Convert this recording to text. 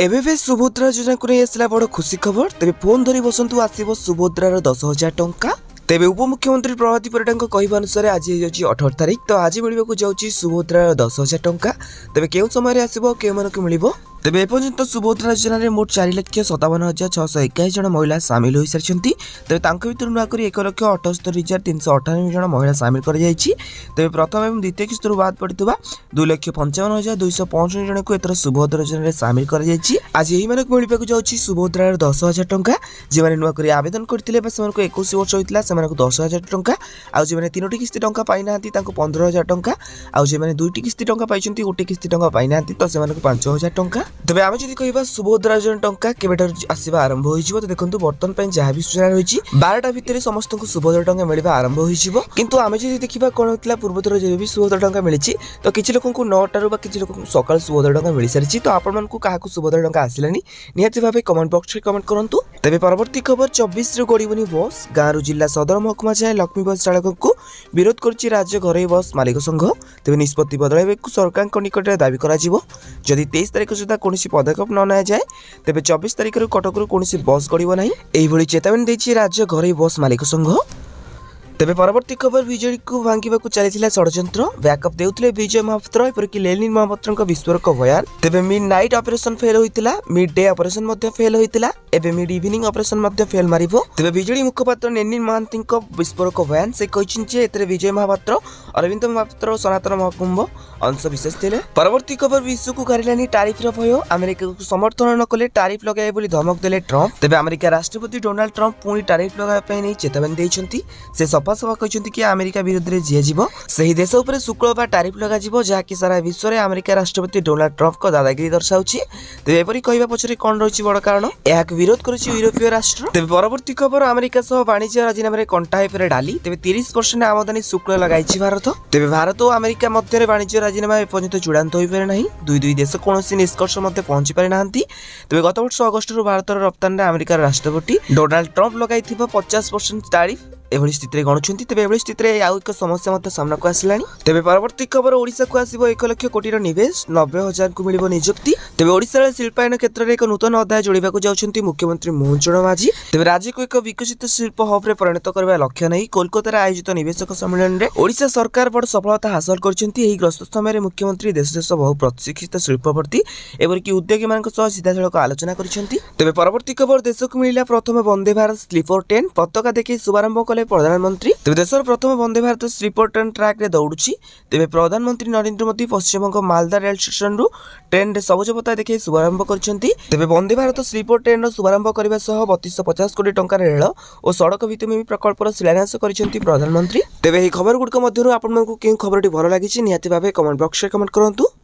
एबे सुभद्रा योजना को नहीं आसला बड़ खुशी खबर। तेज फोन धरी बसंतु आसब सुभद्रार 10,000 टंका। तेज उपमुख्यमंत्री प्रभाती परिडांक कहवा अनुसार आज 18 तारिख तो आज मिलवाक जाऊँगी सुभद्रार 10,000 टंका। तेज केउं समय आसब केउ मानकु मिलिबो। तेज एपर्यंत सुभद्रा योजन मोट 4,57,621 जन महिला सामिल हो सारी। तेज भर नुआक 1,78,398 जन महिला सामिल कर। तेज प्रथम और द्वितीय किस्त बाद पड़ा 2,55,265 जन को एथर सुभद्रा योजन सामिल कर। आज यही मानक मिलवाक जाऊँगी सुभद्रार 10,000 टंका। जो मैंने नुआक आवेदन करते 21 वर्ष होता से 10,000 टंका। आउ जो 3टी किस्ती टंका पाई ना 15,000 टंका। आउ जो 2टी किस्ती टंका पाई गोटे किस्ती टंका पाई ना तो से 5,000 टंका। तेज आम जब कह सुभद्रा योजना टंका केवेठार आसवा आरंभ हो तो देखो बर्तमान जहाँ भी सूचना रही 12टा भितर समस्त को सुभद्रा टंका मिलवा आरंभ हो। किंतु आम जब देखा कौन होता पूर्वथर जब भी सुभद्रा टंका मिली तो किसी लोक 9टारू कि लोक सकाल सुभद्रा टंका मिल सारी। तो आपण क्या सुभद्रा टंका आसलानी निहती भाव कमेंट बॉक्स में कमेंट करूँ। तेज परवर्ती खबर 24 गड़बनी बस गाँव जिला सदर महकुमा जाए लक्ष्मी बस चालक को विरोध कर राज्य घरोई बस मालिक संघ। तेज निष्पत्ति बदल सरकार निकट में दाबी कर 23 तारिख सुधा कौन पदक्षेप न ना जाए तेज 24 तारिख कटक कौन बस गड़ब ना यही चेतावनी देछि राज्य घरोई बस मालिक संघ। तेज परवर्ती खबर विजेडी को भांगा चली षड्यंत्र बैकअप देउथिले विजय महापात्र एपरिक लेनिन महापात्र विस्फोरक बयान। तेज मिड नाइट ऑपरेशन फेल होता मिड डे ऑपरेशन फेल होता एवं मिड इवनिंग ऑपरेशन फेल मारिबो। तेज विजेडी मुखपात्र लेनिन महांती विस्फोरक बयान से कहते विजय महापात्र अरविंद महापात्र और सनातन महाकुंभ अंश विशेष थे। परवर्ती खबर विश्व को गारिलानी टारिफ भय अमेरिका को समर्थन न कले टारिफ लगाए बोली धमक देले ट्रंप। तेज अमेरिका राष्ट्रपति डोनाल्ड ट्रंप पुणी टारिफ लगाइबा नहीं चेतावनी देइछंती। से सफा कहते कि अमेरिका विरोध में जीव से देश उपर शुक्लवार टारिफ लग जहाँकि सारा विश्व में अमेरिका राष्ट्रपति डोनाल्ड ट्रंप को दादागिरी दर्शाऊँ। तेज एपरी कहवा पछरे कौन रही बड़ कारण यह विरोध कर यूरोपीय राष्ट्र। तेज परवर्ती खबर अमेरिका सह वाणिज्य राजीनामा कंटा हो डाली। तेज 30% आमदानी शुक्ल लगाई भारत। तेज भारत और अमेरिका मध्य वाणिज्य राजीनामा एपर्यंत चूड़ांत हो पारे ना दुई देश कौन निष्कर्ष पहुंची पारि ना। तेज गत वर्ष अगस्ट भारत रप्तानी अमेरिकार राष्ट्रपति डोनाल्ड ट्रंप लगाई 50% टारिफ एभली स्थित में गणुंट। तेज एभली स्थित में आउ एक समस्या सामना को आसला। तेज परवर्ती खबर ओडिशा को आसिबो 1 लाख कोटी निवेश 90,000 को मिलिबो नियुक्ति। तेज ओडिशा शिल्पायन क्षेत्र में एक नूतन अध्याय जोड़ाक जाउछंती मुख्यमंत्री मोहन चरण माझी। तेज राज्य को एक विकसित शिल्प हब में परिणत करने लक्ष्य नहीं कोलकाता आयोजित निवेशक सम्मेलन में ओडिशा सरकार बड़ सफलता हासिल करछंती। गस्त समय मुख्यमंत्री देश देश बहु प्रशिक्षित शिल्पपति एवं उद्योगी मान सीधा सड़क आलोचना करछंती। तेज परवर्ती खबर देश को मिला प्रथम वंदे भारत स्लीपर ट्रेन पताका देखी शुभारंभ कले प्रधानमंत्री। तेज देशर प्रथम Vande Bharat sleeper train track रे दौड़ुछि। तेज प्रधानमंत्री नरेंद्र मोदी पश्चिमबंग मालदा रेल स्टेशन रु ट्रेन रे सबुज पता देखि शुभारंभ करछंती। तेज वंदे भारत स्लीपर ट्रेन रो शुभारंभ करबा सह 3250 कोटी टंका रेल और सड़क भित्तिभूमि प्रकल्पर शिलान्यास करछंती प्रधानमंत्री। तेज एही खबर गुडक मध्यरु आपन मानकु केउ खबरटी भलो लागिछि निहाती भाबे कमेंट बॉक्स रे कमेंट करंतु।